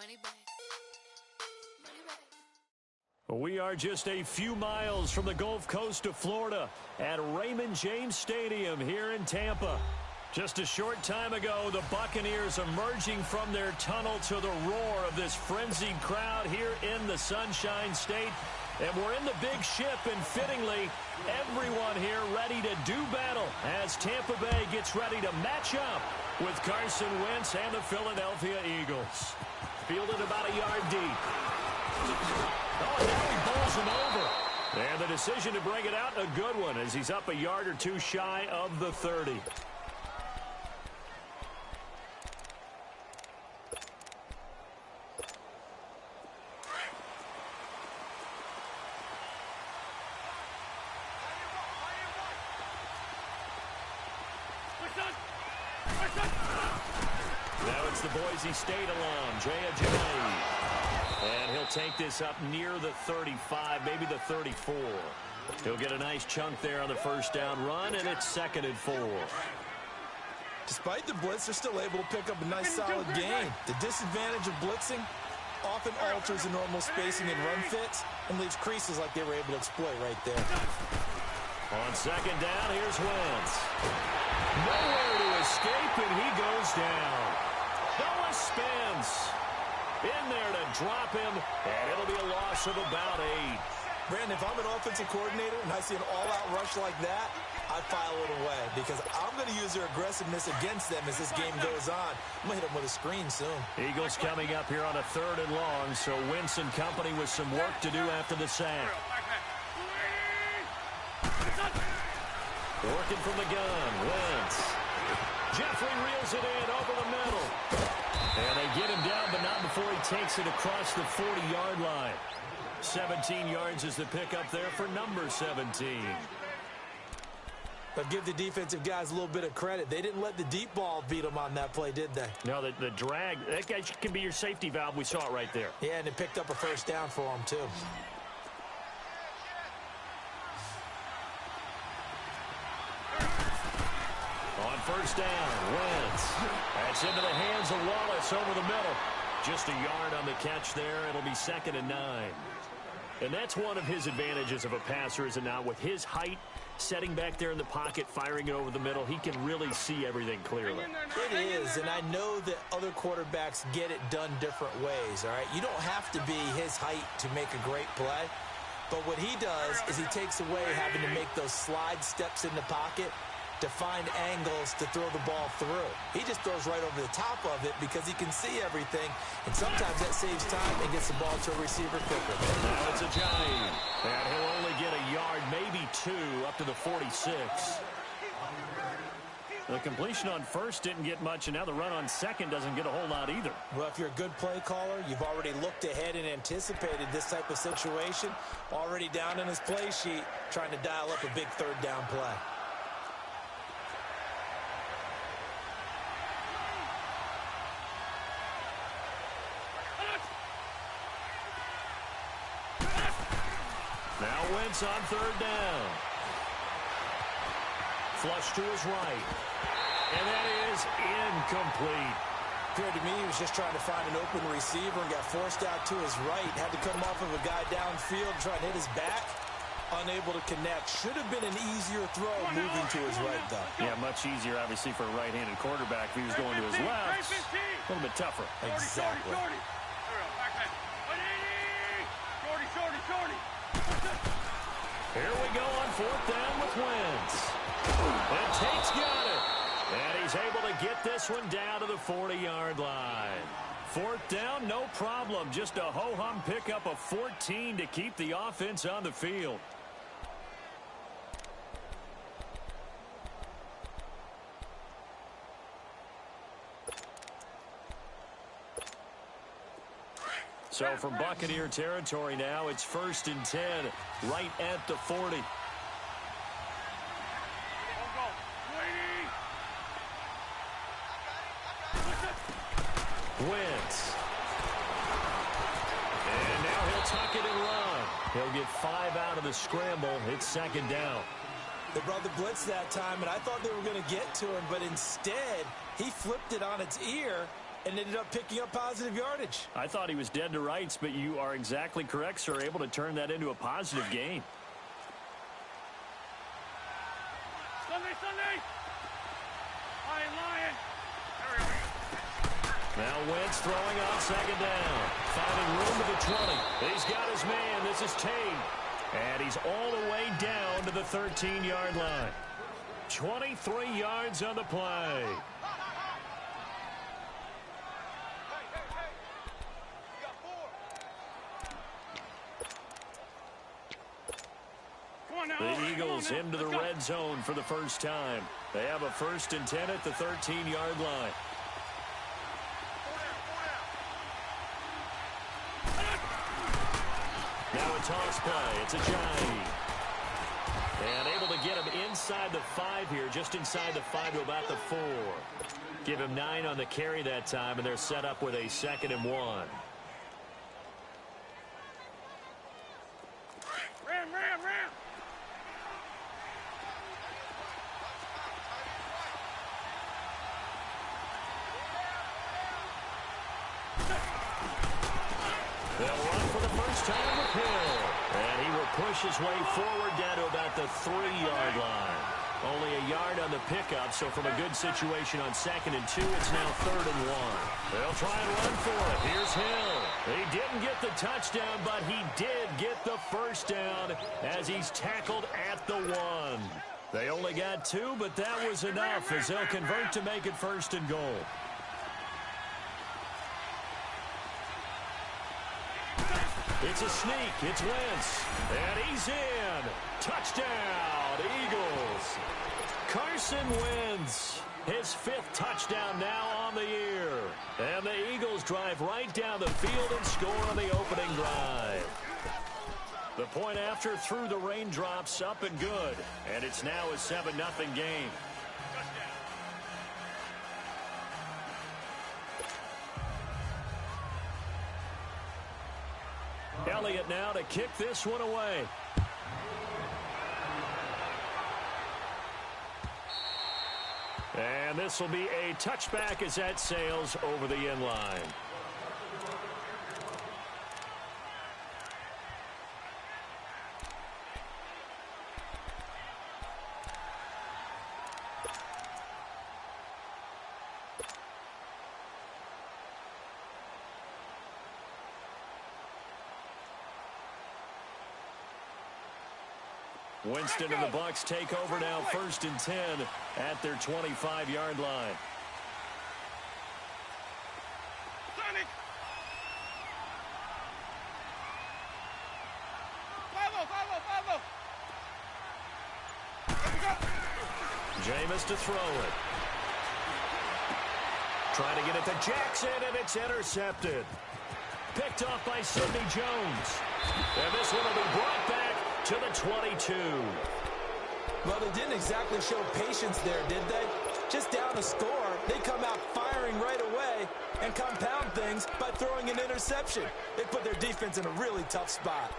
Money back. Money back. We are just a few miles from the Gulf Coast of Florida at Raymond James Stadium here in Tampa. Just a short time ago, the Buccaneers emerging from their tunnel to the roar of this frenzied crowd here in the Sunshine State. And we're in the big ship, and fittingly, everyone here ready to do battle as Tampa Bay gets ready to match up with Carson Wentz and the Philadelphia Eagles. Fielded about a yard deep. Oh, and now he bowls him over. And the decision to bring it out, a good one, as he's up a yard or two shy of the 30. Now it's the Boise State alum, Jay Ajayi. And he'll take this up near the 35, maybe the 34. He'll get a nice chunk there on the first down run, and it's 2nd and 4. Despite the blitz, they're still able to pick up a nice solid gain. The disadvantage of blitzing often alters the normal spacing and run fits and leaves creases like they were able to exploit right there. On 2nd down, here's Wentz. Nowhere to escape, and he goes down. Noah spins. In there to drop him, and it'll be a loss of about 8. Brandon, if I'm an offensive coordinator and I see an all-out rush like that, I file it away because I'm going to use their aggressiveness against them as this game goes on. I'm going to hit them with a screen soon. Eagles coming up here on a 3rd and long, so Wentz and company with some work to do after the sack. Working from the gun, Wentz. Jeffrey reels it in over the middle. And they get him down, but not before he takes it across the 40-yard line. 17 yards is the pickup there for number 17. But give the defensive guys a little bit of credit. They didn't let the deep ball beat them on that play, did they? No, the drag, that guy can be your safety valve. We saw it right there. Yeah, and it picked up a first down for them, too. On first down, Wentz. That's into the hands of Wallace over the middle. Just a yard on the catch there. It'll be 2nd and 9. And that's one of his advantages of a passer, is it not? With his height, setting back there in the pocket, firing it over the middle, he can really see everything clearly. It is, and I know that other quarterbacks get it done different ways, all right? You don't have to be his height to make a great play. But what he does is he takes away having to make those slide steps in the pocket to find angles to throw the ball through. He just throws right over the top of it because he can see everything, and sometimes that saves time and gets the ball to a receiver quicker. Now it's Ajayi, and he'll only get a yard, maybe 2, up to the 46. The completion on first didn't get much, and now the run on second doesn't get a whole lot either. Well, if you're a good play caller, you've already looked ahead and anticipated this type of situation, already down in his play sheet, trying to dial up a big 3rd down play. Now Wentz on 3rd down. Flush to his right. And that is incomplete. Appeared to me he was just trying to find an open receiver and got forced out to his right. Had to come off of a guy downfield, trying to hit his back. Unable to connect. Should have been an easier throw moving to his right, though. Yeah, much easier, obviously, for a right-handed quarterback. If he was going to his left, a little bit tougher. Exactly. Here we go on 4th down with Wentz. And Tate's got it. And he's able to get this one down to the 40-yard line. 4th down, no problem. Just a ho-hum pickup of 14 to keep the offense on the field. So from Buccaneer territory now, it's 1st and 10, right at the 40. Wentz. And now he'll tuck it and run. He'll get 5 out of the scramble. It's 2nd down. They brought the blitz that time, and I thought they were going to get to him, but instead, he flipped it on its ear and ended up picking up positive yardage. I thought he was dead to rights, but you are exactly correct, sir. Able to turn that into a positive gain. Sunday. Lion. Now Wentz throwing on second down. Finding room to the 20. He's got his man. This is Tate. And he's all the way down to the 13-yard line. 23 yards on the play. The Eagles into the red zone for the first time. They have a 1st and 10 at the 13-yard line. Now a toss play. It's a giant. And able to get him inside the 5 here, just inside the 5 to about the 4. Give him 9 on the carry that time, and they're set up with a 2nd and 1. Ram. They'll run for the first time with Hill. And he will push his way forward down to about the 3-yard line. Only a yard on the pickup, so from a good situation on 2nd and 2, it's now 3rd and 1. They'll try and run for it. Here's Hill. He didn't get the touchdown, but he did get the first down as he's tackled at the 1. They only got 2, but that was enough as they'll convert to make it 1st and goal. It's a sneak. It's Wentz. And he's in. Touchdown, Eagles. Carson Wentz. His 5th touchdown now on the year. And the Eagles drive right down the field and score on the opening drive. The point after through the raindrops, up and good. And it's now a 7-0 game. Elliott now to kick this one away. And this will be a touchback as that sails over the end line. Winston and the Bucks take over now, 1st and 10 at their 25-yard line. Jameis to throw it. Trying to get it to Jackson, and it's intercepted. Picked off by Sidney Jones. And this one will be brought back to the 22. Well, they didn't exactly show patience there, did they? Just down a score, they come out firing right away and compound things by throwing an interception. They put their defense in a really tough spot.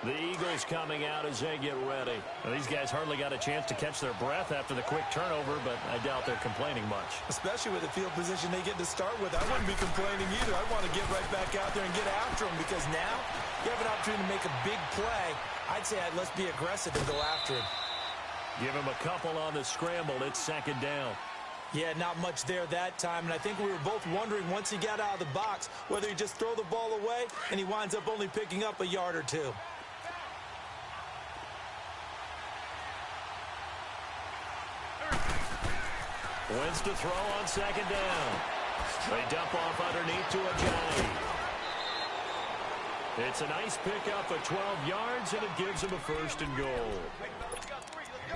The Eagles coming out as they get ready. Now, these guys hardly got a chance to catch their breath after the quick turnover, but I doubt they're complaining much. Especially with the field position they get to start with. I wouldn't be complaining either. I want to get right back out there and get after them because now you have an opportunity to make a big play. I'd say let's be aggressive and go after him. Give him a couple on the scramble. It's 2nd down. Yeah, not much there that time, and I think we were both wondering once he got out of the box whether he just throw the ball away and he winds up only picking up a yard or 2. Wentz to throw on 2nd down. They dump off underneath to a giant. It's a nice pickup of 12 yards, and it gives him a 1st and goal.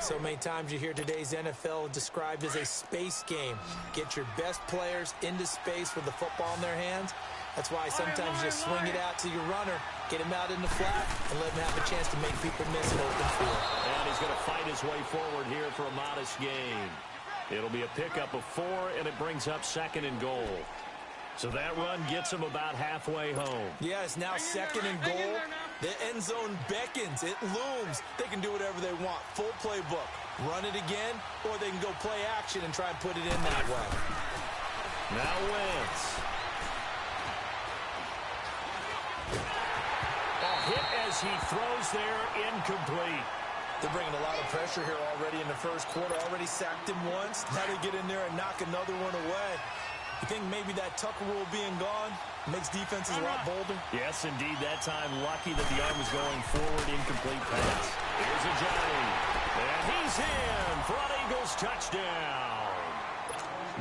So many times you hear today's NFL described as a space game. Get your best players into space with the football in their hands. That's why sometimes you just swing it out to your runner, get him out in the flat, and let him have a chance to make people miss an open field. And he's going to fight his way forward here for a modest gain. It'll be a pickup of 4, and it brings up 2nd and goal. So that run gets him about halfway home. Yeah, it's now 2nd and goal. The end zone beckons. It looms. They can do whatever they want. Full playbook. Run it again, or they can go play action and try and put it in that way. Now Wentz. A hit as he throws there, incomplete. They're bringing a lot of pressure here already in the first quarter. Already sacked him once. Now they get in there and knock another one away. You think maybe that Tucker rule being gone makes defenses a lot bolder? Yes, indeed. That time, lucky that the arm was going forward. Incomplete pass. Here's Ajayi. And he's in for an Eagles touchdown.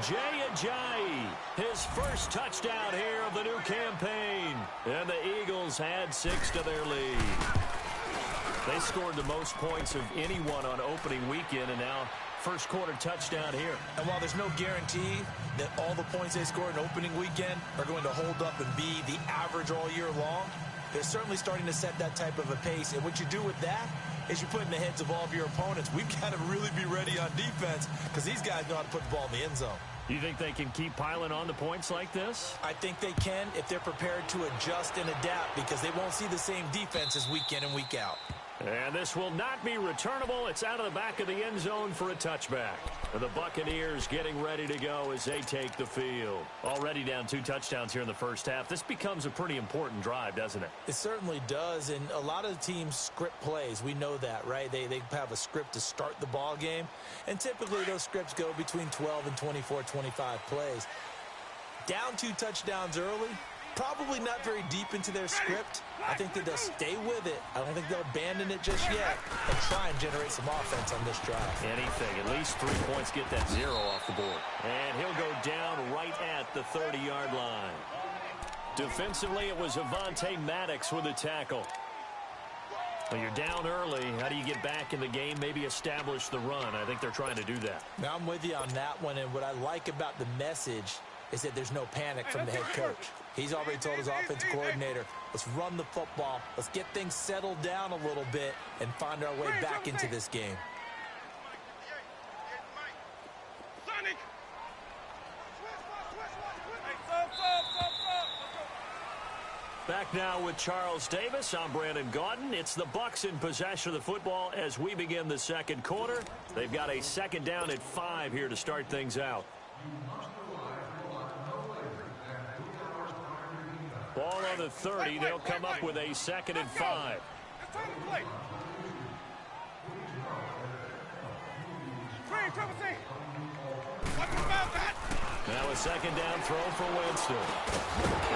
Jay Ajayi, his first touchdown here of the new campaign. And the Eagles add 6 to their lead. They scored the most points of anyone on opening weekend, and now first quarter touchdown here. And while there's no guarantee that all the points they score in opening weekend are going to hold up and be the average all year long, they're certainly starting to set that type of a pace. And what you do with that is you put in the heads of all of your opponents, we've got to really be ready on defense because these guys know how to put the ball in the end zone. You think they can keep piling on the points like this? I think they can if they're prepared to adjust and adapt because they won't see the same defenses week in and week out. And this will not be returnable. It's out of the back of the end zone for a touchback. And the Buccaneers getting ready to go as they take the field. Already down 2 touchdowns here in the first half. This becomes a pretty important drive, doesn't it? It certainly does, and a lot of teams script plays. We know that, right? They have a script to start the ball game, and typically those scripts go between 12 and 24, 25 plays. Down 2 touchdowns early, probably not very deep into their script. I think that they'll stay with it. I don't think they'll abandon it just yet and try and generate some offense on this drive. Anything. At least 3 points, get that 0 off the board. And he'll go down right at the 30-yard line. Defensively, it was Avonte Maddox with a tackle. Well, you're down early. How do you get back in the game? Maybe establish the run. I think they're trying to do that. Now, I'm with you on that one, and what I like about the message is that there's no panic from the head coach. He's already told his offensive coordinator, let's run the football, let's get things settled down a little bit and find our way back into this game. Back now with Charles Davis. I'm Brandon Gaudin. It's the Bucs in possession of the football as we begin the second quarter. They've got a second down at 5 here to start things out. Ball on the 30. They'll come up with a second and 5. Now a second down throw for Winston.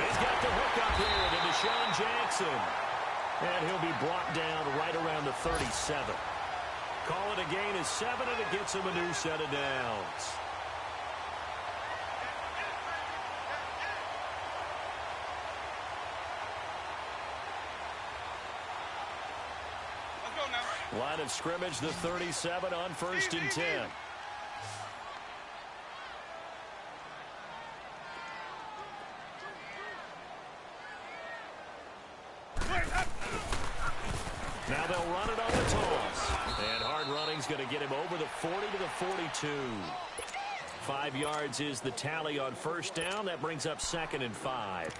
He's got the hook up here to Deshaun Jackson. And he'll be brought down right around the 37. Call it a gain of 7, and it gets him a new set of downs. Line of scrimmage, the 37 on 1st and 10. Now they'll run it on the toss. And hard running's going to get him over the 40 to the 42. 5 yards is the tally on 1st down. That brings up 2nd and 5.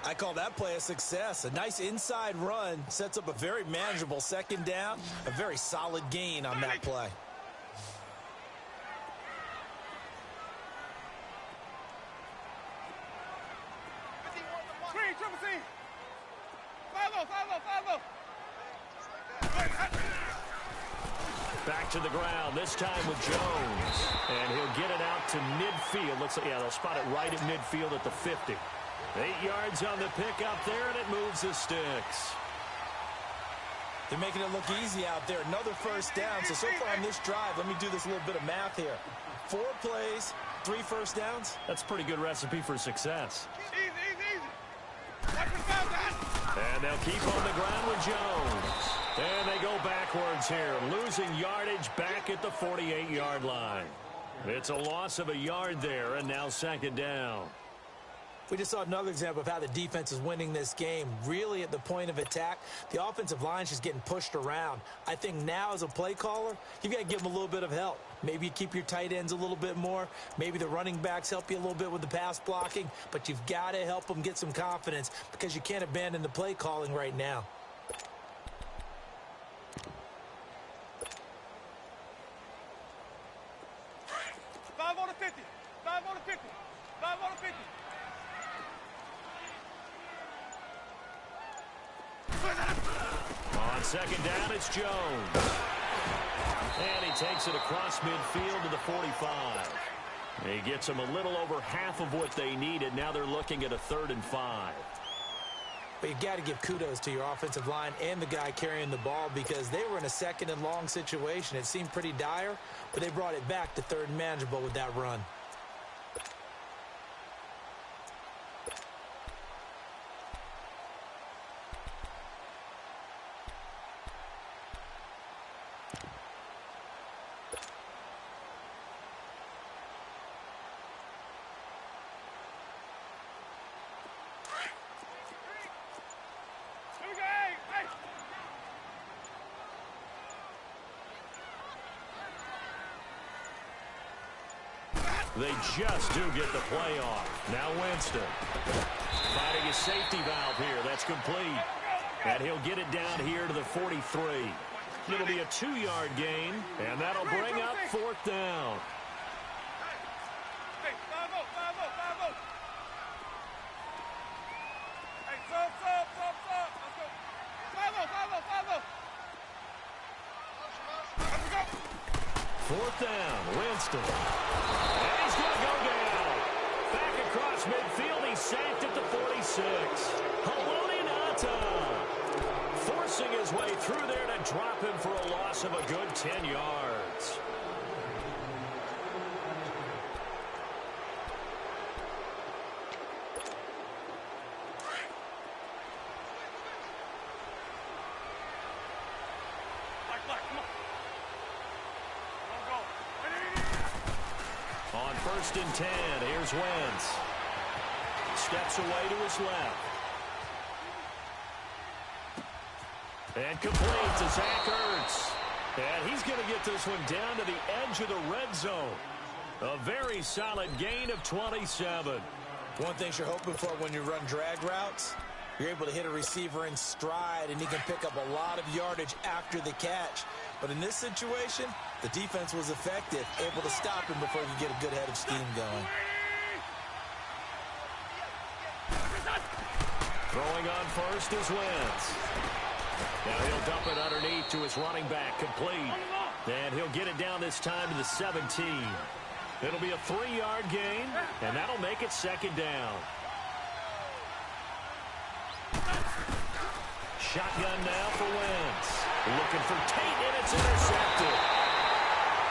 I call that play a success. A nice inside run sets up a very manageable 2nd down. A very solid gain on that play. Back to the ground, this time with Jones. And he'll get it out to midfield. They'll spot it right at midfield at the 50. 8 yards on the pickup there, and it moves the sticks. They're making it look easy out there. Another 1st down. So far on this drive, let me do this little bit of math here. 4 plays, 3 1st downs. That's a pretty good recipe for success. And they'll keep on the ground with Jones. And they go backwards here, losing yardage back at the 48-yard line. It's a loss of a yard there, and now 2nd down. We just saw another example of how the defense is winning this game. Really at the point of attack, the offensive line is just getting pushed around. I think now as a play caller, you've got to give them a little bit of help. Maybe you keep your tight ends a little bit more. Maybe the running backs help you a little bit with the pass blocking. But you've got to help them get some confidence because you can't abandon the play calling right now. On second down, it's Jones. And he takes it across midfield to the 45. He gets them a little over half of what they needed. Now they're looking at a 3rd and 5. But you got to give kudos to your offensive line and the guy carrying the ball because they were in a 2nd and long situation. It seemed pretty dire, but they brought it back to 3rd and manageable with that run. They just do get the play off. Now Winston. Finding a safety valve here. That's complete. And he'll get it down here to the 43. It'll be a 2-yard gain, and that'll bring up 4th down. Fourth down, Winston. And he's going to go down. Back across midfield, he's sacked at the 46. Forcing his way through there to drop him for a loss of a good 10 yards. On 1st and 10, here's Wentz. Steps away to his left. And complete to Zach Ertz. And he's going to get this one down to the edge of the red zone. A very solid gain of 27. One thing you're hoping for when you run drag routes, you're able to hit a receiver in stride, and he can pick up a lot of yardage after the catch. But in this situation, the defense was effective, able to stop him before you get a good head of steam going. Throwing on first is Wentz. Now he'll dump it underneath to his running back, complete. And he'll get it down this time to the 17. It'll be a 3-yard gain, and that'll make it 2nd down. Shotgun now for Wentz. Looking for Tate, and it's intercepted.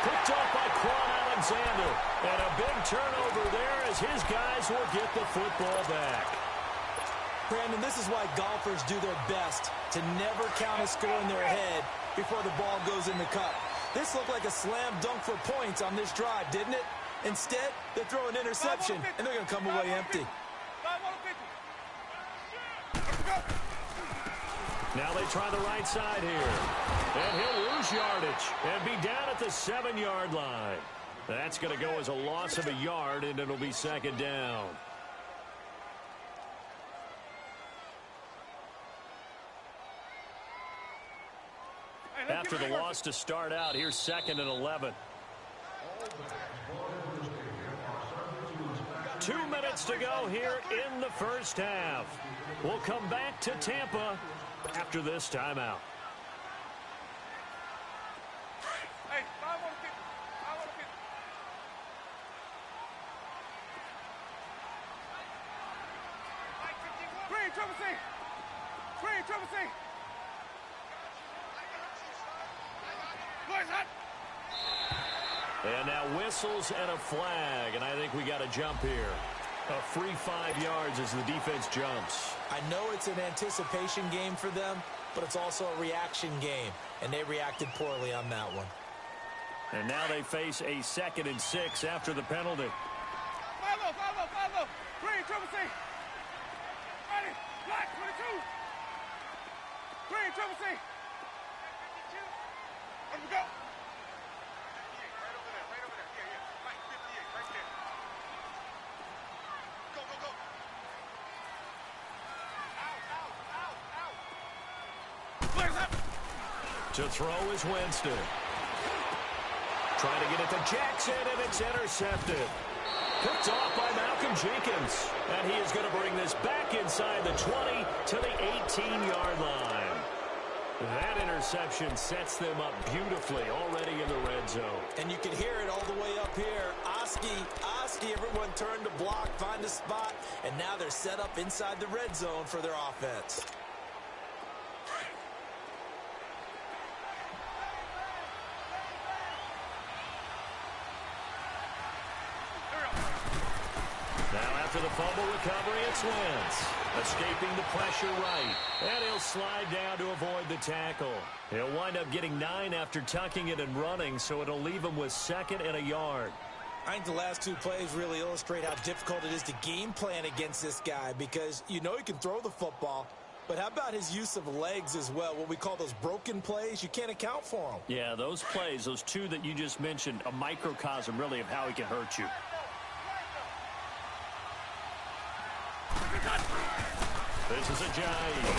Picked off by Quan Alexander. And a big turnover there as his guys will get the football back. Brandon, this is why golfers do their best to never count a score in their head before the ball goes in the cup. This looked like a slam dunk for points on this drive, didn't it? Instead, they throw an interception, and they're going to come away empty. Now they try the right side here. And he'll lose yardage and be down at the 7-yard line. That's going to go as a loss of a yard, and it'll be 2nd down. After the loss to start out, here's 2nd and 11. 2 minutes to go here in the first half. We'll come back to Tampa after this timeout. And now whistles and a flag, and I think we got a jump here. A free 5 yards as the defense jumps. I know it's an anticipation game for them, but it's also a reaction game, and they reacted poorly on that one. And now they face a 2nd and 6 after the penalty. Green, triple C. Ready, black, 22. Green, triple C. Let me go. Right over there. Yeah. Mike, 58, right there. Go. Out. Flares up. To throw is Winston. Trying to get it to Jackson, and it's intercepted. Picked off by Malcolm Jenkins. And he is going to bring this back inside the 20 to the 18-yard line. That interception sets them up beautifully already in the red zone. And you can hear it all the way up here. Oski, everyone turned to block, find a spot, and now they're set up inside the red zone for their offense. Now after the fumble recovery, it's Wentz. Escaping the pressure right. And he'll slide down to avoid the tackle. He'll wind up getting 9 after tucking it and running, so it'll leave him with 2nd and a yard. I think the last 2 plays really illustrate how difficult it is to game plan against this guy because you know he can throw the football, but how about his use of legs as well? What we call those broken plays, you can't account for them. Yeah, those plays, those 2 that you just mentioned, a microcosm really of how he can hurt you. This is Ajayi.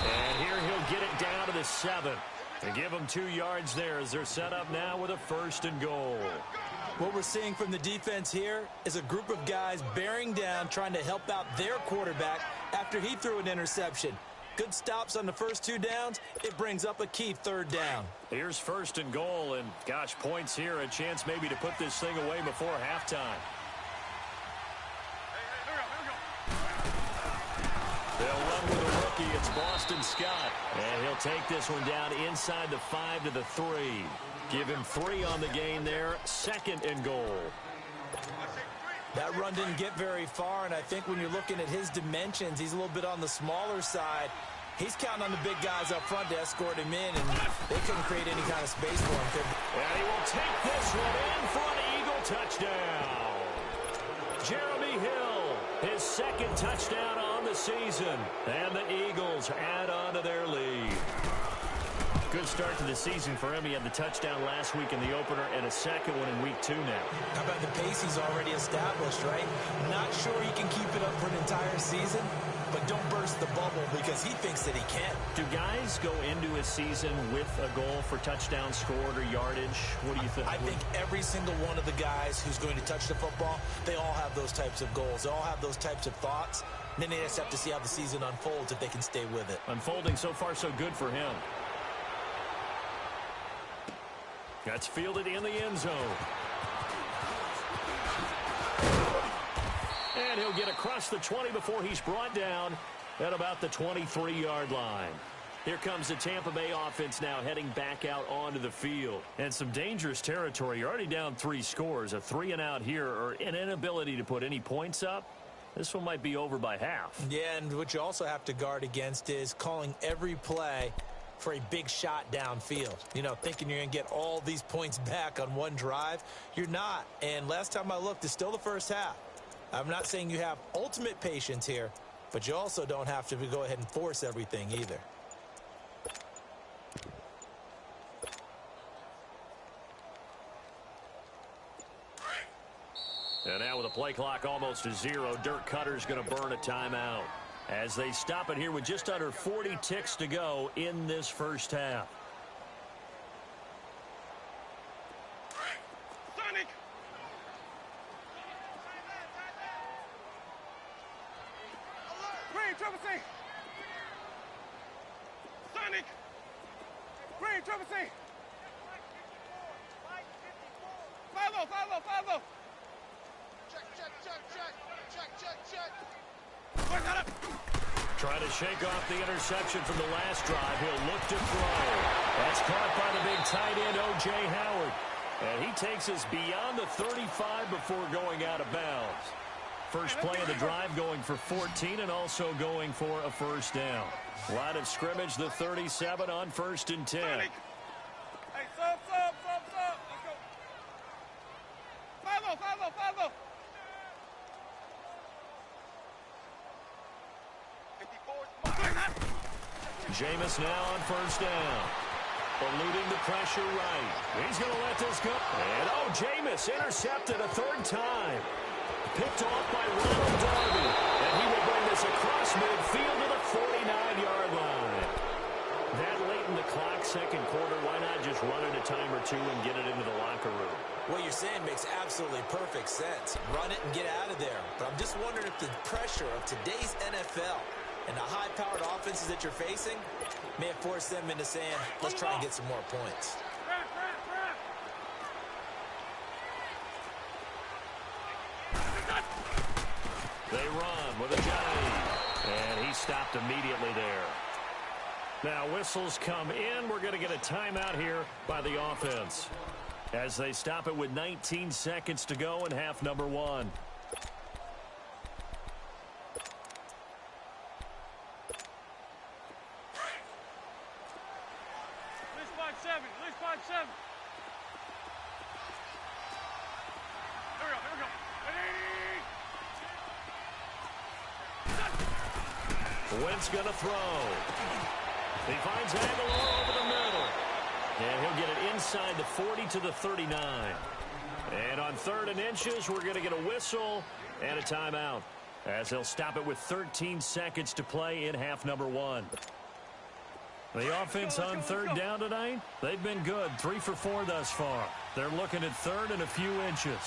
And here he'll get it down to the 7. And give them 2 yards there as they're set up now with a 1st and goal. What we're seeing from the defense here is a group of guys bearing down, trying to help out their quarterback after he threw an interception. Good stops on the first 2 downs. It brings up a key 3rd down. Here's 1st and goal, and gosh, points here. A chance maybe to put this thing away before halftime. They'll run with a rookie. It's Boston Scott. And he'll take this one down inside the 5 to the 3. Give him 3 on the gain there. 2nd and goal. That run didn't get very far, and I think when you're looking at his dimensions, he's a little bit on the smaller side. He's counting on the big guys up front to escort him in, and they couldn't create any kind of space for him. And he will take this one in for an Eagle touchdown. Jeremy Hill, his 2nd touchdown on the season. And the Eagles add on to their lead. Good start to the season for him. He had the touchdown last week in the opener and a 2nd one in week 2 now. How about the pace he's already established, right? Not sure he can keep it up for an entire season, but don't burst the bubble because he thinks that he can. Do guys go into a season with a goal for touchdown scored or yardage? What do you think? I think every single one of the guys who's going to touch the football, they all have those types of goals. They all have those types of thoughts. And then they just have to see how the season unfolds if they can stay with it. Unfolding so far so good for him. That's fielded in the end zone. And he'll get across the 20 before he's brought down at about the 23-yard line. Here comes the Tampa Bay offense now heading back out onto the field. And some dangerous territory. You're already down 3 scores. A 3-and-out here or an inability to put any points up. This one might be over by half. Yeah, and what you also have to guard against is calling every play for a big shot downfield. You know, thinking you're going to get all these points back on one drive. You're not. And last time I looked, it's still the first half. I'm not saying you have ultimate patience here, but you also don't have to go ahead and force everything either. And now with the play clock almost to 0, Dirk Cutter's going to burn a timeout as they stop it here with just under 40 ticks to go in this first half. Sonic. Green, triple C. Sonic. Green, triple C. 5-0. Check. Trying to shake off the interception from the last drive. He'll look to throw. That's caught by the big tight end, O.J. Howard. And he takes us beyond the 35 before going out of bounds. First play of the drive going for 14 and also going for a first down. Line of scrimmage, the 37 on 1st and 10. Hey, sub. Let's go. 5-0. Jameis now on first down. Eluding the pressure right. He's going to let this go. And, Jameis intercepted a third time. Picked off by Ronald Darby. And he will bring this across midfield to the 49-yard line. That late in the clock, second quarter, why not just run it a time or two and get it into the locker room? What you're saying makes absolutely perfect sense. Run it and get out of there. But I'm just wondering if the pressure of today's NFL and the high-powered offenses that you're facing may have forced them into saying, let's try and get some more points. They run with a Johnny, and he stopped immediately there. Now whistles come in. We're going to get a timeout here by the offense as they stop it with 19 seconds to go in half number one. At least 5-7. Here we go. Ready? Wentz going to throw. He finds Aguilar over the middle. And he'll get it inside the 40 to the 39. And on 3rd and inches, we're going to get a whistle and a timeout as they'll stop it with 13 seconds to play in half number one. The offense on third down tonight, they've been good. 3 for 4 thus far. They're looking at 3rd and a few inches.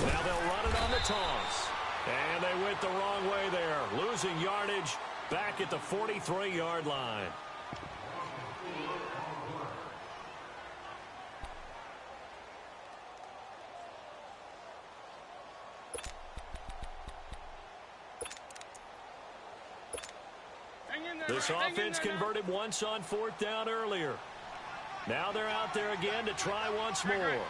Now they'll run it on the toss. And they went the wrong way there. Losing yardage back at the 43-yard line. This offense converted once on 4th down earlier. Now they're out there again to try once more. Here we go.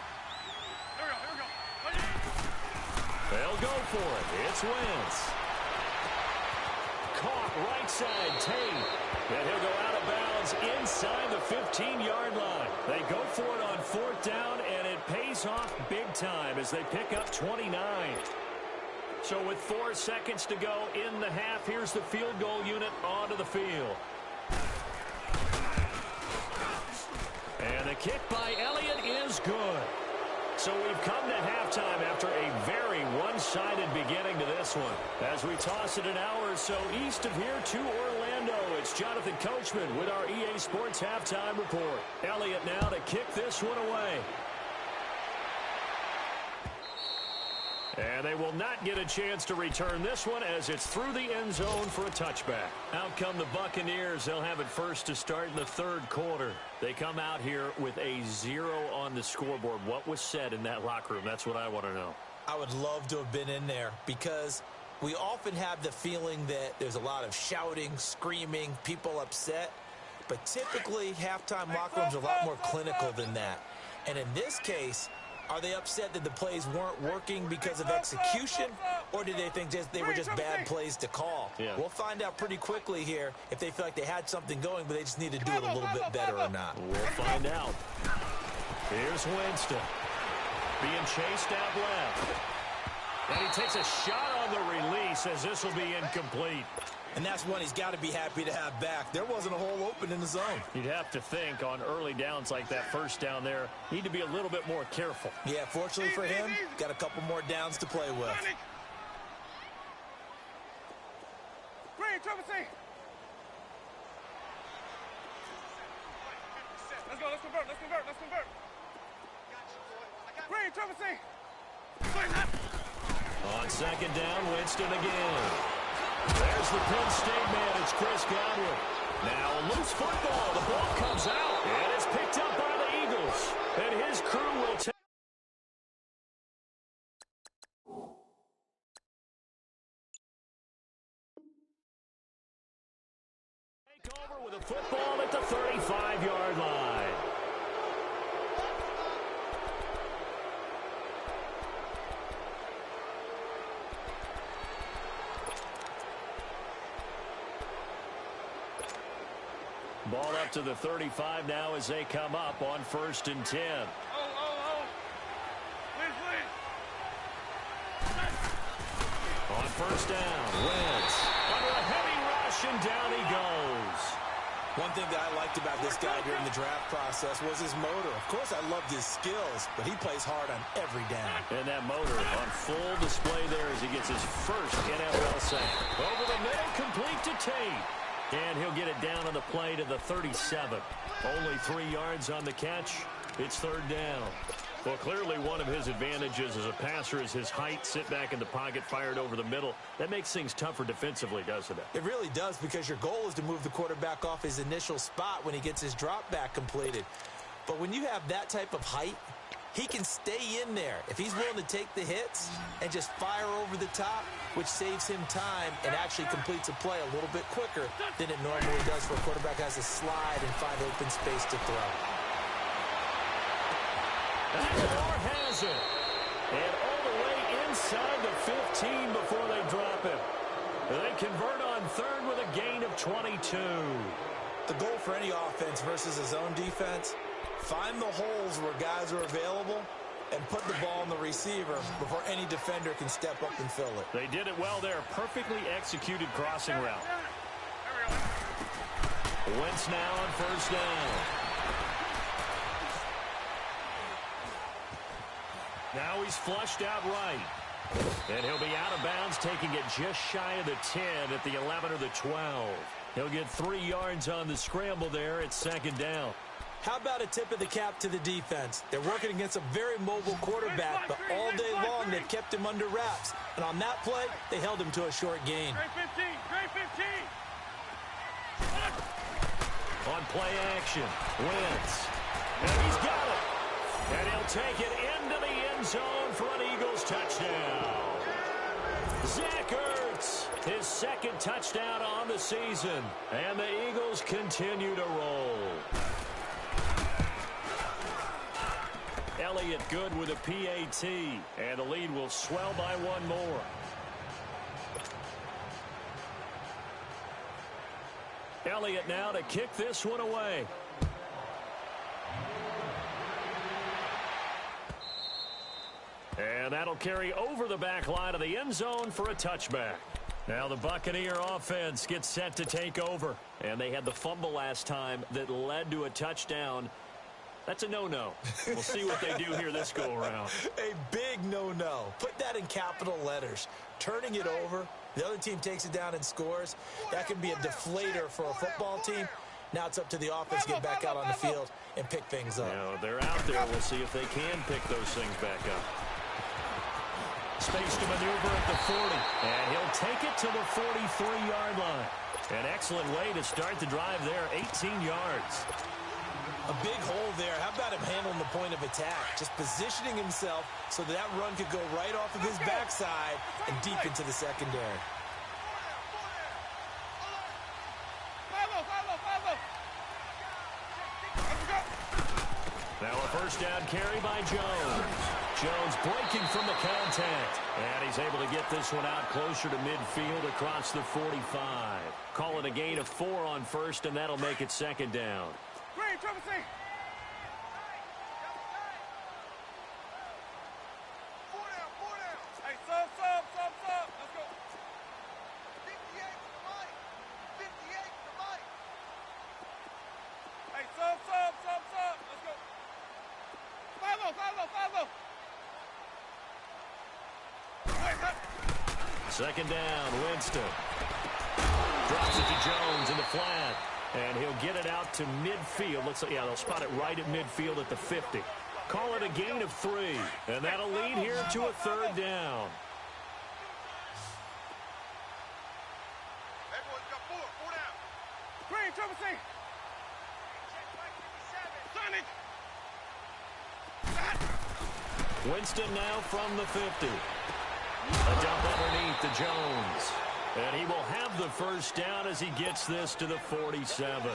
They'll go for it. It's Wentz. Caught right side, Tate. And he'll go out of bounds inside the 15-yard line. They go for it on 4th down, and it pays off big time as they pick up 29. So with 4 seconds to go in the half, here's the field goal unit onto the field. And the kick by Elliott is good. So we've come to halftime after a very one-sided beginning to this one. As we toss it an hour or so east of here to Orlando, it's Jonathan Coachman with our EA Sports Halftime Report. Elliott now to kick this one away. And they will not get a chance to return this one as it's through the end zone for a touchback. Out come the Buccaneers. They'll have it first to start in the 3rd quarter. They come out here with a 0 on the scoreboard. What was said in that locker room? That's what I want to know. I would love to have been in there because we often have the feeling that there's a lot of shouting, screaming, people upset. But typically, halftime locker rooms are a lot more clinical than that. And in this case, are they upset that the plays weren't working because of execution, or do they think they were just bad plays to call? Yeah. We'll find out pretty quickly here if they feel like they had something going, but they just need to do it a little bit better or not. We'll find out. Here's Winston being chased out left. And he takes a shot on the release as this will be incomplete. And that's one he's got to be happy to have back. There wasn't a hole open in the zone. You'd have to think on early downs like that first down there, need to be a little bit more careful. Yeah, fortunately for him, got a couple more downs to play with. Green, Trevor, see. Let's go, let's convert. Green, Trevor, see. On 2nd down, Winston again. There's the Penn State man. It's Chris Godwin. Now a loose football. The ball comes out. And it's picked up by the Eagles. And his crew will take over with a football at the 35-yard line. Ball up to the 35 now as they come up on 1st and 10. On 1st down, Wentz under a heavy and down he goes. One thing that I liked about this guy during the draft process was his motor. Of course, I loved his skills, but he plays hard on every down. And that motor on full display there as he gets his first NFL sack. Over the middle, complete to Tate. And he'll get it down on the play to the 37. Only 3 yards on the catch. It's third down. Well, clearly one of his advantages as a passer is his height. Sit back in the pocket, fired over the middle. That makes things tougher defensively, doesn't it? It really does, because your goal is to move the quarterback off his initial spot when he gets his drop back completed. But when you have that type of height, he can stay in there if he's willing to take the hits and just fire over the top, which saves him time and actually completes a play a little bit quicker than it normally does for a quarterback who has to slide and find open space to throw. Moore has it. And all the way inside the 15 before they drop it. They convert on third with a gain of 22. The goal for any offense versus a zone defense, find the holes where guys are available and put the ball on the receiver before any defender can step up and fill it. They did it well there. Perfectly executed crossing route. Wentz now on first down. Now he's flushed out right. And he'll be out of bounds, taking it just shy of the 10 at the 11 or the 12. He'll get 3 yards on the scramble there at second down. How about a tip of the cap to the defense? They're working against a very mobile quarterback, but all day long they've kept him under wraps. And on that play, they held him to a short gain. On play action, Wentz. And he's got it. And he'll take it into the end zone for an Eagles touchdown. Zach Ertz, his second touchdown on the season. And the Eagles continue to roll. Elliott good with a PAT. And the lead will swell by 1 more. Elliott now to kick this one away. And that'll carry over the back line of the end zone for a touchback. Now the Buccaneer offense gets set to take over. And they had the fumble last time that led to a touchdown. That's a no-no. We'll see what they do here this go-around. A big no-no. Put that in capital letters. Turning it over, the other team takes it down and scores. That can be a deflator for a football team. Now it's up to the offense to get back out on the field and pick things up. Now they're out there. We'll see if they can pick those things back up. Space to maneuver at the 40. And he'll take it to the 43-yard line. An excellent way to start the drive there, 18 yards. A big hole there. How about him handling the point of attack? Just positioning himself so that run could go right off of his backside and deep into the secondary. Now a first down carry by Jones. Jones breaking from the contact. And he's able to get this one out closer to midfield across the 45. Call it a gain of 4 on first, and that'll make it second down. Green, Trevor C. 4 down. Hey, sub. Let's go. 58 to the mic. 58 to the mic. Hey, sub. Let's go. 5-0. Second down, Winston. Drops it to Jones in the flat. And he'll get it out to midfield. Looks like, yeah, they'll spot it right at midfield at the 50. Call it a gain of 3. And that'll lead here to a third down. Everyone's got 4 down. Green, Trevor C. Sonic. Winston now from the 50. A dump underneath to Jones. And he will have the first down as he gets this to the 47.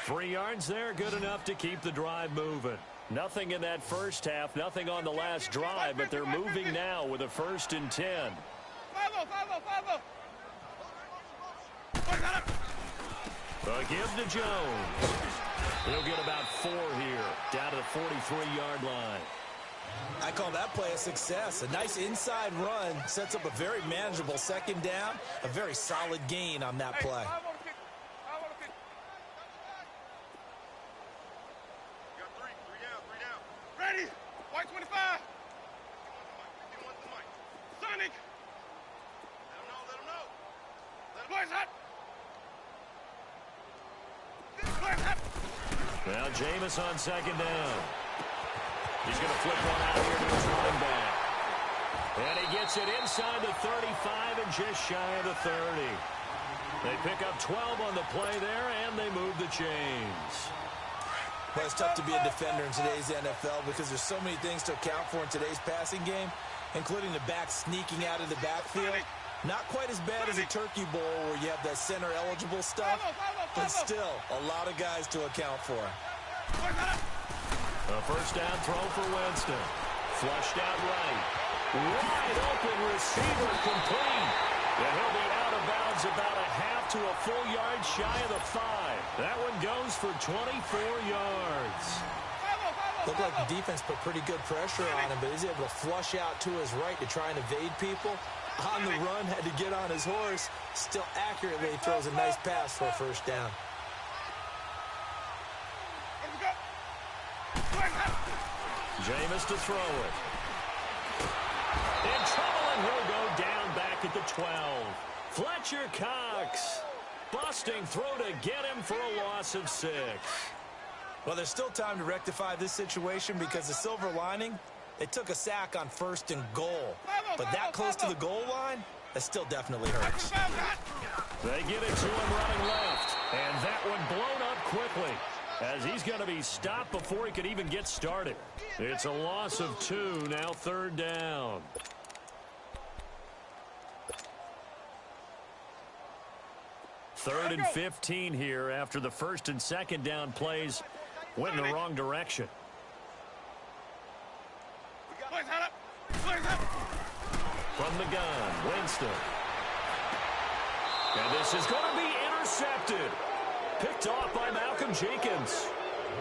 3 yards there, good enough to keep the drive moving. Nothing in that first half, nothing on the last drive, but they're moving now with a 1st and 10. 5-0. A give to Jones. He'll get about 4 here, down to the 43-yard line. I call that play a success. A nice inside run sets up a very manageable second down, a very solid gain on that play. Five on the kick. Five on the kick. You got three down. Ready? White 25. Sonic. Let him know. Blaze hot. Blaze hot. Now Jameis on second down. He's going to flip one out here to his running back. And he gets it inside the 35 and just shy of the 30. They pick up 12 on the play there, and they move the chains. Well, it's tough to be a defender in today's NFL because there's so many things to account for in today's passing game, including the back sneaking out of the backfield. Not quite as bad as a turkey bowl where you have the center-eligible stuff, but still a lot of guys to account for. A first down throw for Winston. Flushed out right. Wide open receiver complete. And he'll be out of bounds about a half to a full yard shy of the 5. That one goes for 24 yards. Looked like the defense put pretty good pressure on him, but he's able to flush out to his right to try and evade people. On the run, had to get on his horse. Still accurately throws a nice pass for a first down. Jameis to throw it. In trouble, and he'll go down back at the 12. Fletcher Cox. Busting throw to get him for a loss of 6. Well, there's still time to rectify this situation because the silver lining, they took a sack on 1st and goal. But that close to the goal line, that still definitely hurts. They get it to him running left. And that one blown up quickly, as he's going to be stopped before he could even get started. It's a loss of 2, now 3rd down. Third and 15 here after the 1st and 2nd down plays went in the wrong direction. From the gun, Winston. And this is going to be intercepted. Picked off by Malcolm Jenkins.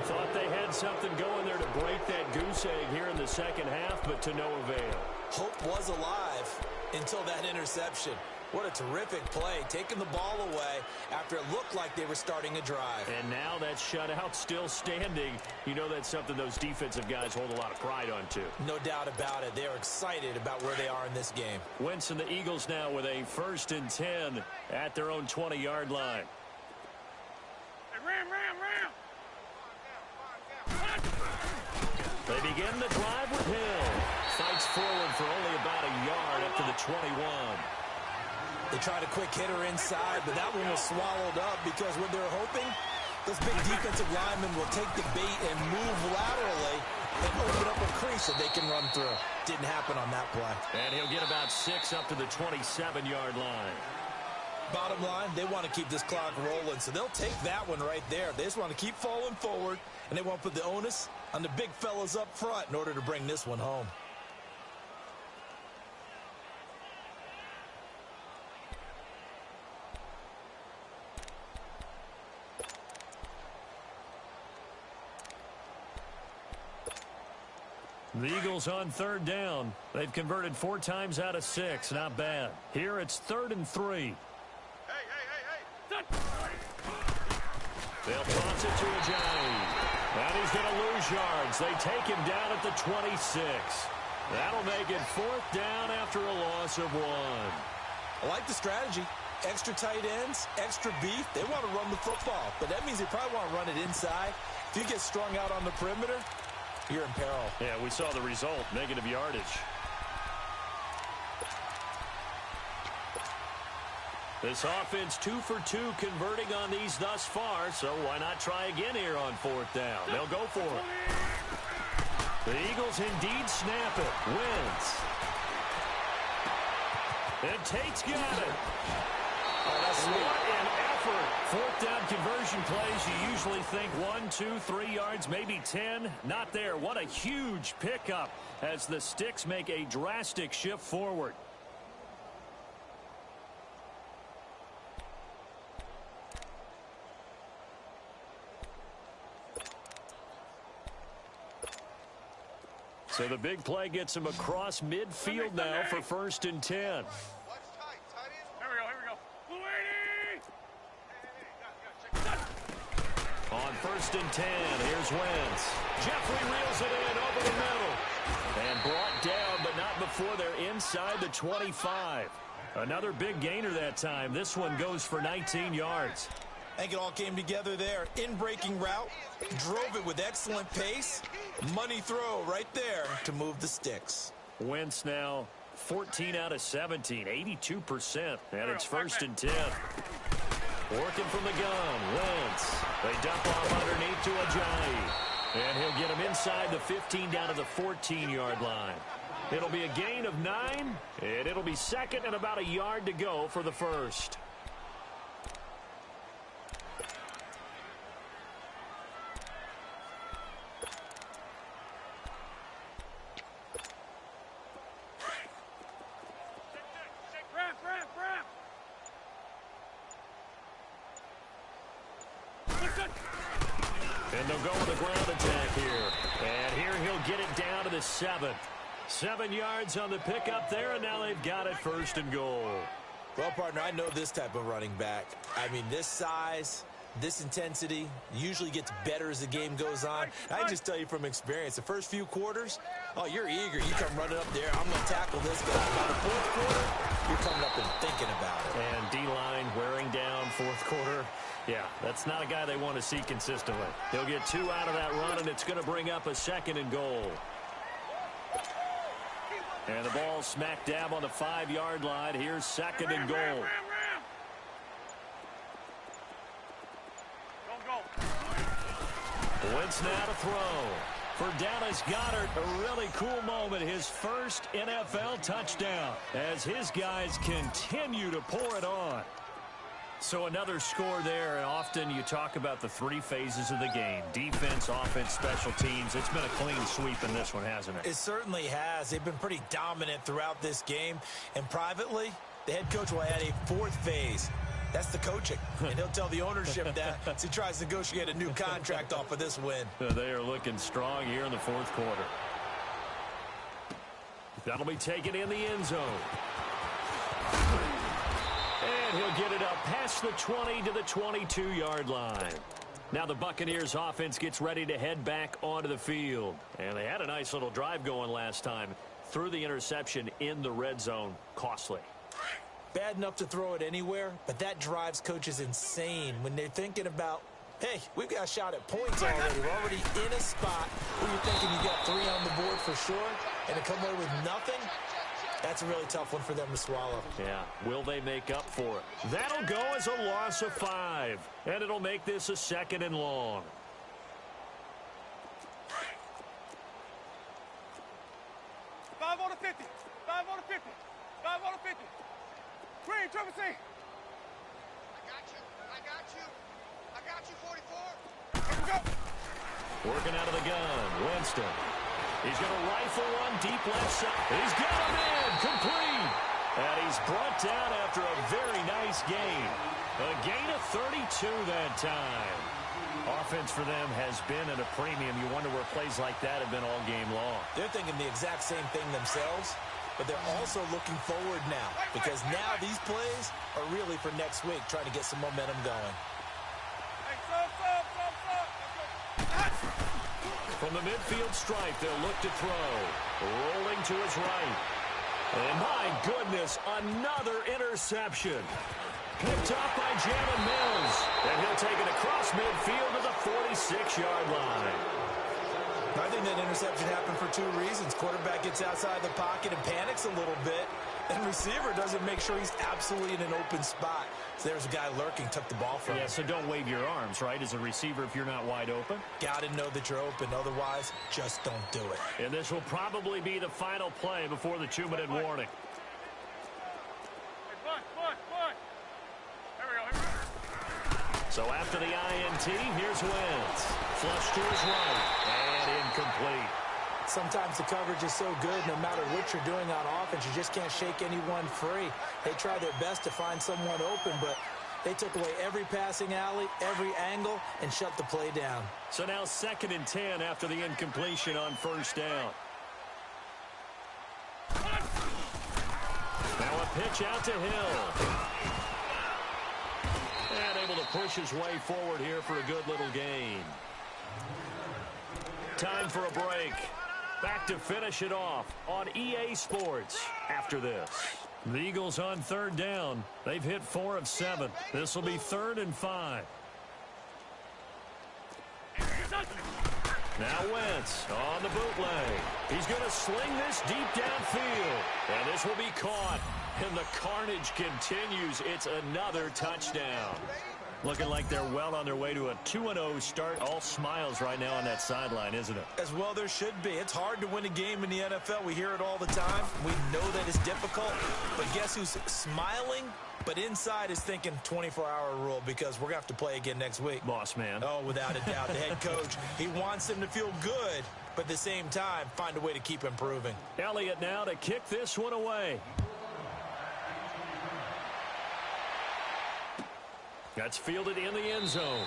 Thought they had something going there to break that goose egg here in the second half, but to no avail. Hope was alive until that interception. What a terrific play, taking the ball away after it looked like they were starting a drive. And now that shutout still standing. You know that's something those defensive guys hold a lot of pride on, too. No doubt about it. They are excited about where they are in this game. Wentz and the Eagles now with a 1st and 10 at their own 20-yard line. Ram. They begin the drive with Hill. Fights forward for only about a yard up to the 21. They tried a quick hitter inside, but that one was swallowed up because what they're hoping, those big defensive linemen will take the bait and move laterally and open up a crease that they can run through. Didn't happen on that play. And he'll get about 6 up to the 27-yard line. Bottom line, they want to keep this clock rolling, so they'll take that one right there. They just want to keep falling forward, and they want to put the onus on the big fellas up front in order to bring this one home. The Eagles on 3rd down. They've converted 4 times out of 6. Not bad. Here it's 3rd and 3. Hey. They'll toss it to Ajayi. And he's going to lose yards. They take him down at the 26. That'll make it 4th down after a loss of 1. I like the strategy. Extra tight ends, extra beef. They want to run the football, but that means they probably want to run it inside. If you get strung out on the perimeter, you're in peril. Yeah, we saw the result, negative yardage. This offense 2 for 2 converting on these thus far, so why not try again here on 4th down? They'll go for it. The Eagles indeed snap it. Wins. And Tate's got it. What an effort. 4th down conversion plays, you usually think 1, 2, 3 yards, maybe 10. Not there. What a huge pickup as the Sticks make a drastic shift forward. So the big play gets him across midfield now for 1st and 10. Watch tight. Tight end. Here we go, here we go. Luigi! On 1st and 10, here's Wentz. Jeffrey reels it in over the middle. And brought down, but not before they're inside the 25. Another big gainer that time. This one goes for 19 yards. I think it all came together there. In-breaking route, drove it with excellent pace. Money throw right there to move the sticks. Wentz now 14 out of 17, 82%. And it's 1st and 10. Working from the gun, Wentz. They dump off underneath to Ajayi. And he'll get him inside the 15 down to the 14-yard line. It'll be a gain of 9, and it'll be 2nd and about a yard to go for the 1st. And they'll go with a ground attack here. And here he'll get it down to the 7. 7 yards on the pickup there, and now they've got it 1st and goal. Well, partner, I know this type of running back. I mean, this size, this intensity usually gets better as the game goes on. I can just tell you from experience, the first few quarters, oh, you're eager. You come running up there, I'm going to tackle this guy. By the 4th quarter, you're coming up and thinking about it. And D-line wearing down 4th quarter. Yeah, that's not a guy they want to see consistently. They'll get 2 out of that run, and it's going to bring up a 2nd and goal. And the ball smack dab on the 5-yard line. Here's 2nd and goal. Wentz now to throw. For Dallas Goedert, a really cool moment. His first NFL touchdown as his guys continue to pour it on. So another score there, and often you talk about the 3 phases of the game. Defense, offense, special teams. It's been a clean sweep in this one, hasn't it? It certainly has. They've been pretty dominant throughout this game. And privately, the head coach will add a 4th phase. That's the coaching. And he'll tell the ownership that as he tries to negotiate a new contract off of this win. They are looking strong here in the 4th quarter. That'll be taken in the end zone. And he'll get it up past the 20 to the 22-yard line. Now the Buccaneers offense gets ready to head back onto the field. And they had a nice little drive going last time. Threw the interception in the red zone. Costly. Bad enough to throw it anywhere, but that drives coaches insane when they're thinking about, hey, we've got a shot at points already. We're already in a spot where you're thinking you got 3 on the board for sure, and to come away with nothing, that's a really tough one for them to swallow. Yeah, will they make up for it? That'll go as a loss of 5, and it'll make this a 2nd and long. Five on the 50. 5 on the 50. 5 on the 50. Green, triple C. I got you. I got you. I got you, 44. Here we go. Working out of the gun, Winston. He's going to rifle one deep left side. He's got him in, complete. And he's brought down after a very nice gain. A gain of 32 that time. Offense for them has been at a premium. You wonder where plays like that have been all game long. They're thinking the exact same thing themselves, but they're also looking forward now because now these plays are really for next week, trying to get some momentum going. Hey, stop. From the midfield stripe, they'll look to throw. Rolling to his right. And my goodness, another interception. Picked up by Jalen Mills. And he'll take it across midfield to the 46-yard line. I think that interception happened for 2 reasons. Quarterback gets outside the pocket and panics a little bit. And receiver doesn't make sure he's absolutely in an open spot. So there's a guy lurking, took the ball from him. Yeah, so don't wave your arms, right, as a receiver if you're not wide open. Got to know that you're open. Otherwise, just don't do it. And this will probably be the final play before the 2-minute warning. Hey, punt. Here we go. So after the INT, here's Wentz. Flush to his right. And incomplete. Sometimes the coverage is so good, no matter what you're doing on offense, you just can't shake anyone free. They try their best to find someone open, but they took away every passing alley, every angle, and shut the play down. So now 2nd and 10 after the incompletion on 1st down. pitch out to Hill. And able to push his way forward here for a good little gain. Time for a break. Back to finish it off on EA Sports after this. The Eagles on third down. They've hit 4 of 7. This will be 3rd and 5. Now Wentz on the bootleg. He's going to sling this deep downfield. And this will be caught. And the carnage continues. It's another touchdown. Looking like they're well on their way to a 2-0 start. All smiles right now on that sideline, isn't it? As well there should be. It's hard to win a game in the NFL. We hear it all the time. We know that it's difficult. But guess who's smiling? But inside is thinking 24-hour rule because we're going to have to play again next week. Boss man. Oh, without a doubt. The head coach, he wants them to feel good, but at the same time, find a way to keep improving. Elliott now to kick this one away. That's fielded in the end zone.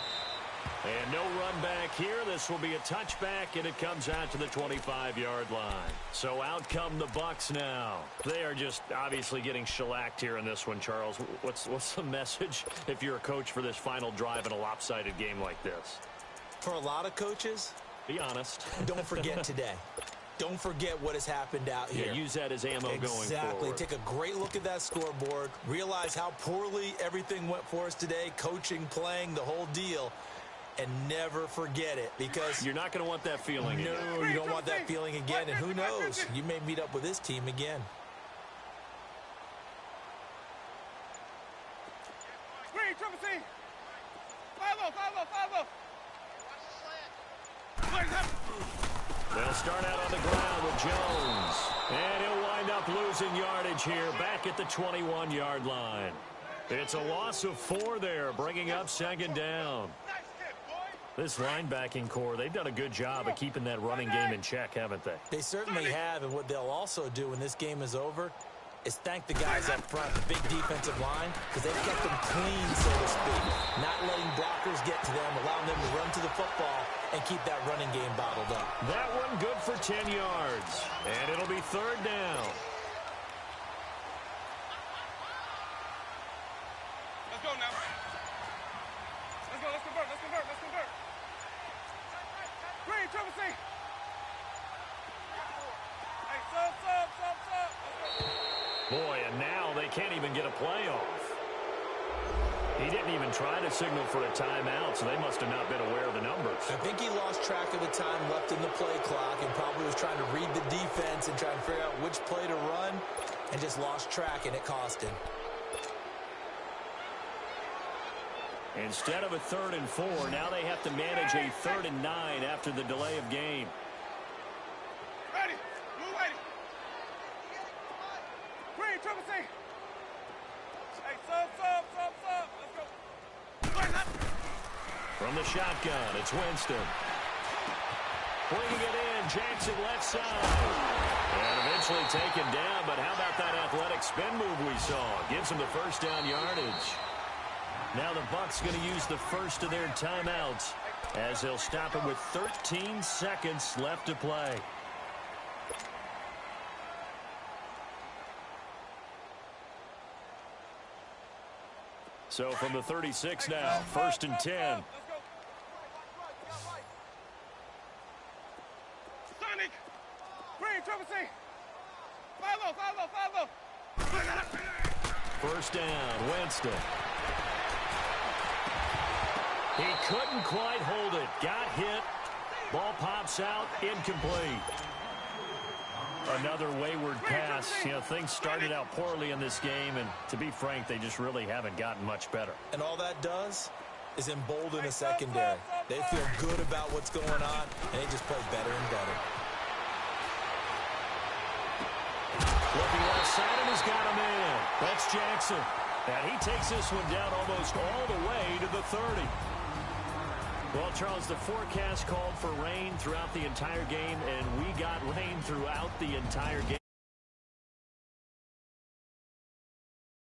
And no run back here. This will be a touchback, and it comes out to the 25-yard line. So out come the Bucs now. They are just obviously getting shellacked here in this one, Charles. What's the message if you're a coach for this final drive in a lopsided game like this? For a lot of coaches, be honest. Don't forget today. Don't forget what has happened out here. Yeah, use that as ammo going forward. Exactly. Take a great look at that scoreboard. Realize how poorly everything went for us today. Coaching, playing, the whole deal. And never forget it because you're not going to want that feeling again. No, you don't want that feeling again. And who knows? You may meet up with this team again. Green, triple C. 5-0. They'll start out on the ground with Jones. And he'll wind up losing yardage here back at the 21-yard line. It's a loss of 4 there, bringing up 2nd down. This linebacking core, they've done a good job of keeping that running game in check, haven't they? They certainly have, and what they'll also do when this game is over is thank the guys up front, the big defensive line, because they've kept them clean, so to speak. Not letting blockers get to them, allowing them to run to the football and keep that running game bottled up. That one good for 10 yards, and it'll be 3rd down. Let's go now. Let's convert. Green, triple C. Hey, sub. Boy, and now they can't even get a play off. He didn't even try to signal for a timeout, so they must have not been aware of the numbers. I think he lost track of the time left in the play clock and probably was trying to read the defense and trying to figure out which play to run and just lost track, and it cost him. Instead of a 3rd and 4, now they have to manage a 3rd and 9 after the delay of game. Ready. Move ready. Green, triple C. Hey, sub. Let's go. From the shotgun, it's Winston. Bringing it in, Jackson left side. And eventually taken down, but how about that athletic spin move we saw? Gives him the 1st down yardage. Now the Bucs going to use the first of their timeouts as they'll stop it with 13 seconds left to play. So from the 36 now, 1st and 10. Sonic. Green, triple C. 5-0. 1st down, Winston. He couldn't quite hold it. Got hit. Ball pops out. Incomplete. Another wayward pass. You know, things started out poorly in this game, and to be frank, they just really haven't gotten much better. And all that does is embolden a secondary. They feel good about what's going on, and they just play better and better. Looking left side, and he's got him in. That's Jackson. And he takes this one down almost all the way to the 30. Well, Charles, the forecast called for rain throughout the entire game, and we got rain throughout the entire game.